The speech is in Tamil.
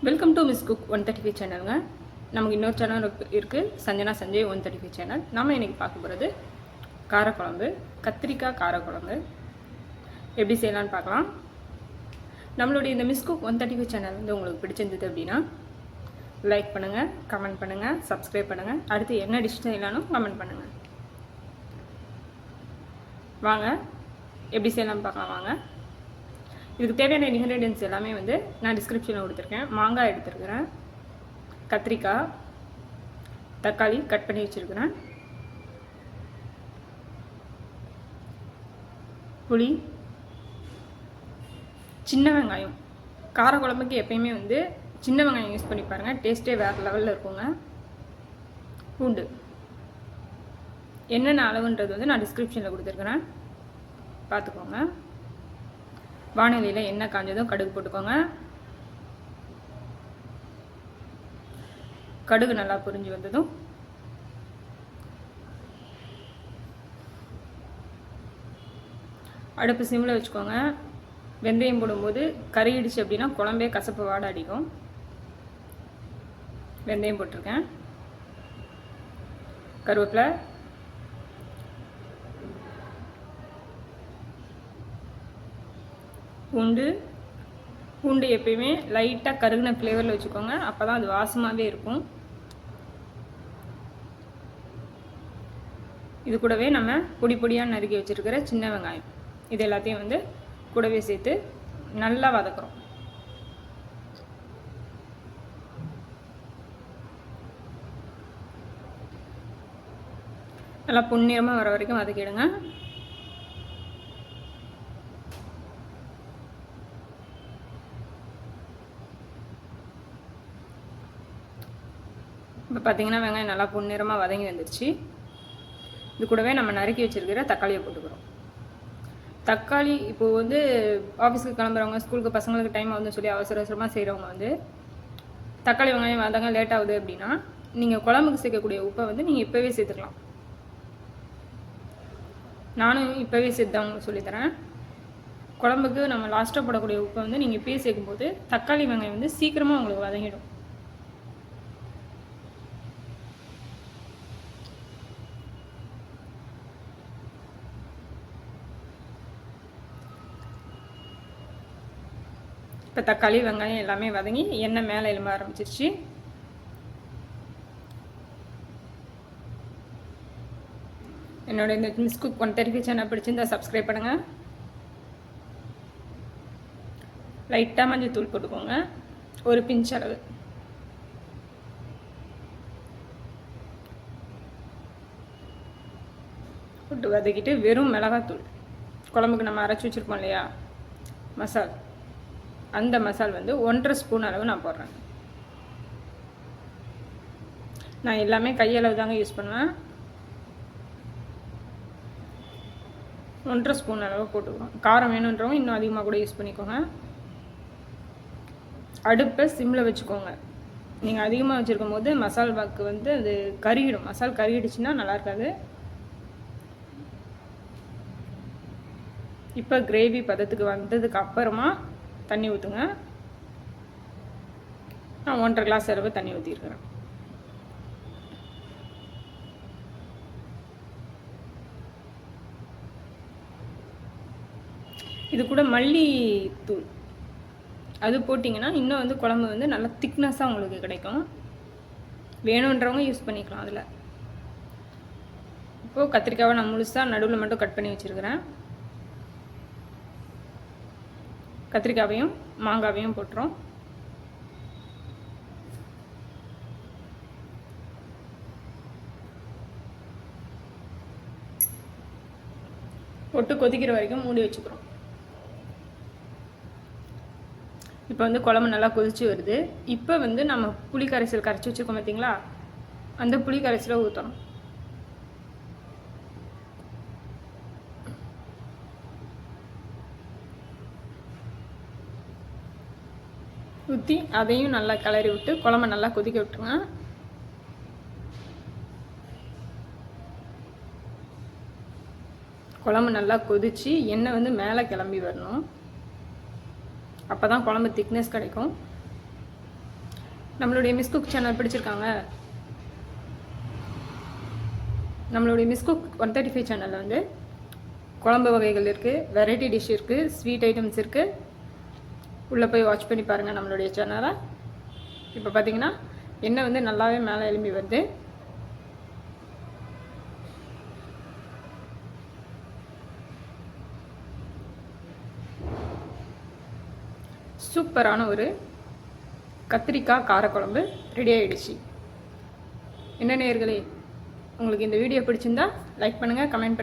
Welcome to miss cook 135 சேனலுங்க. நமக்கு இன்னொரு சேனல் இருக்குது, சஞ்சனா சஞ்சய் 135 சேனல். நம்ம இன்றைக்கி பார்க்க போகிறது காரக்குழம்பு, கத்திரிக்காய் காரக்குழம்பு எப்படி செய்யலான்னு பார்க்கலாம். நம்மளுடைய இந்த மிஸ் குக் 135 சேனல் வந்து உங்களுக்கு பிடிச்சிருந்தது அப்படின்னா லைக் பண்ணுங்கள், கமெண்ட் பண்ணுங்கள், சப்ஸ்கிரைப் பண்ணுங்கள். அடுத்து என்ன டிஷ் செய்யலான்னு கமெண்ட் பண்ணுங்கள். வாங்க எப்படி செய்யலான்னு பார்க்கலாம். வாங்க. இதுக்கு தேவையான இன்க்ரீடியன்ட்ஸ் எல்லாமே வந்து நான் டிஸ்கிரிப்ஷனில் கொடுத்துருக்கேன். மாங்காய் எடுத்துருக்கிறேன், கத்திரிக்காய், தக்காளி கட் பண்ணி வச்சுருக்கிறேன், புளி, சின்ன வெங்காயம். கார குழம்புக்கு எப்பயுமே வந்து சின்ன வெங்காயம் யூஸ் பண்ணி பாருங்கள், டேஸ்ட்டே வேறு லெவலில் இருக்குங்க. பூண்டு என்னென்ன அளவுன்றது வந்து நான் டிஸ்கிரிப்ஷனில் கொடுத்துருக்குறேன், பார்த்துக்கோங்க. வானிலையில் எண்ணெய் காஞ்சதும் கடுகு போட்டுக்கோங்க. கடுகு நல்லா பொரிஞ்சு வந்ததும் அடுப்பு சிம்மில் வச்சுக்கோங்க. வெந்தயம் போடும்போது கறியிடுச்சு அப்படின்னா குழம்பே கசப்பு வாடை அடிக்கும். வெந்தயம் போட்டிருக்கேன், கருவேப்பிலை, பூண்டு எப்பயுமே லைட்டாக கருகின ஃப்ளேவரில் வச்சுக்கோங்க, அப்போ தான் அது வாசமாகவே இருக்கும். இது கூடவே நம்ம பொடி பொடியாக நறுக்கி வச்சுருக்கிற சின்ன வெங்காயம், இது எல்லாத்தையும் வந்து கூடவே சேர்த்து நல்லா வதக்குறோம். நல்லா பொன்னிறமாக வர வரைக்கும் வதக்கிடுங்க. இப்போ பார்த்திங்கன்னா வெங்காயம் நல்லா பொன்னிறமாக வதங்கி வந்துடுச்சு. இது கூடவே நம்ம நறுக்கி வச்சுருக்கிற தக்காளியை போட்டுக்கிறோம். தக்காளி இப்போது வந்து ஆஃபீஸுக்கு கிளம்புறவங்க, ஸ்கூலுக்கு பசங்களுக்கு டைம் ஆகுதுன்னு சொல்லி அவசர அவசரமாக செய்கிறவங்க வந்து தக்காளி வெங்காயம் வதங்க லேட் ஆகுது அப்படின்னா நீங்கள் குழம்புக்கு சேர்க்கக்கூடிய உப்பை வந்து நீங்கள் இப்போவே சேர்த்துக்கலாம். நானும் இப்போவே சேர்த்து தான் உங்களுக்கு சொல்லித்தரேன். குழம்புக்கு நம்ம லாஸ்ட்டாக போடக்கூடிய உப்பை வந்து நீங்கள் இப்போயே சேர்க்கும்போது தக்காளி வெங்காயம் வந்து சீக்கிரமாக உங்களுக்கு வதங்கிடும். இப்போ தக்காளி வெங்காயம் எல்லாமே வதங்கி எண்ணெய் மேலே எலும்ப ஆரம்பிச்சிருச்சு. என்னோட இந்த மிஸ் குக் 135 சேனல் பிடிச்சிருந்தா சப்ஸ்கிரைப் பண்ணுங்கள். லைட்டாக மஞ்சள் தூள் போட்டுக்கோங்க, ஒரு பிஞ்ச் அளவு. போட்டு வதக்கிட்டு வெறும் மிளகாத்தூள், குழம்புக்கு நம்ம அரைச்சி வச்சுருப்போம் இல்லையா மசால், அந்த மசால் வந்து 1.5 ஸ்பூன் அளவு நான் போடுறேன். நான் எல்லாமே கையளவு தாங்க யூஸ் பண்ணுவேன். 1.5 ஸ்பூன் அளவு போட்டுக்கிறோம். காரம் வேணுன்றவங்க இன்னும் அதிகமாக கூட யூஸ் பண்ணிக்கோங்க. அடுப்பை சிம்மில் வச்சுக்கோங்க. நீங்கள் அதிகமாக வச்சுருக்கும் போது மசால் பாக்கு வந்து அது கருகிடும். மசால் கருகிடுச்சுன்னா நல்லா இருக்காது. இப்போ கிரேவி பதத்துக்கு வந்ததுக்கு அப்புறமா தண்ணி ஊற்றுங்க. நான் 1.5 கிளாஸ் அளவு தண்ணி ஊற்றிருக்கிறேன். இது கூட மல்லித்தூள் அது போட்டிங்கன்னா இன்னும் வந்து குழம்பு வந்து நல்லா திக்னஸாக உங்களுக்கு கிடைக்கும். வேணுன்றவங்க யூஸ் பண்ணிக்கலாம். அதில் இப்போது கத்திரிக்காவை நான் முழுசாக நடுவில் மட்டும் கட் பண்ணி வச்சுருக்கிறேன். கத்திரிக்காவையும் மாங்காவையும் போட்டுறோம். போட்டு கொதிக்கிற வரைக்கும் மூடி வச்சுக்கிறோம். இப்போ வந்து குழம்பு நல்லா கொதிச்சு வருது. இப்போ வந்து நம்ம புளி கரைசல் கரைச்சி வச்சுருக்கோம் பார்த்தீங்களா, அந்த புளி கரைசலை ஊற்றணும். ஊற்றி அதையும் நல்லா கிளறி விட்டு குழம்பை நல்லா கொதிக்க விட்டுருங்க. குழம்பு நல்லா கொதித்து எண்ணெய் வந்து மேலே கிளம்பி வரணும். அப்போ தான் குழம்பு திக்னஸ் கிடைக்கும். நம்மளுடைய மிஸ் குக் சேனல் பிடிச்சிருக்காங்க. நம்மளுடைய மிஸ் குக் 135 சேனலில் வந்து குழம்பு வகைகள் இருக்குது, வெரைட்டி டிஷ் இருக்குது, ஸ்வீட் ஐட்டம்ஸ் இருக்குது. உள்ளே போய் வாட்ச் பண்ணி பாருங்கள் நம்மளுடைய சேனலை. இப்போ பார்த்தீங்கன்னா எண்ணெய் வந்து நல்லாவே மேலே எழும்பி வருது. சூப்பரான ஒரு கத்திரிக்காய் காரக்குழம்பு ரெடி ஆகிடுச்சு. என்ன நேயர்களே, உங்களுக்கு இந்த வீடியோ பிடிச்சிருந்தா லைக் பண்ணுங்கள், கமெண்ட் பண்ணுங்கள்.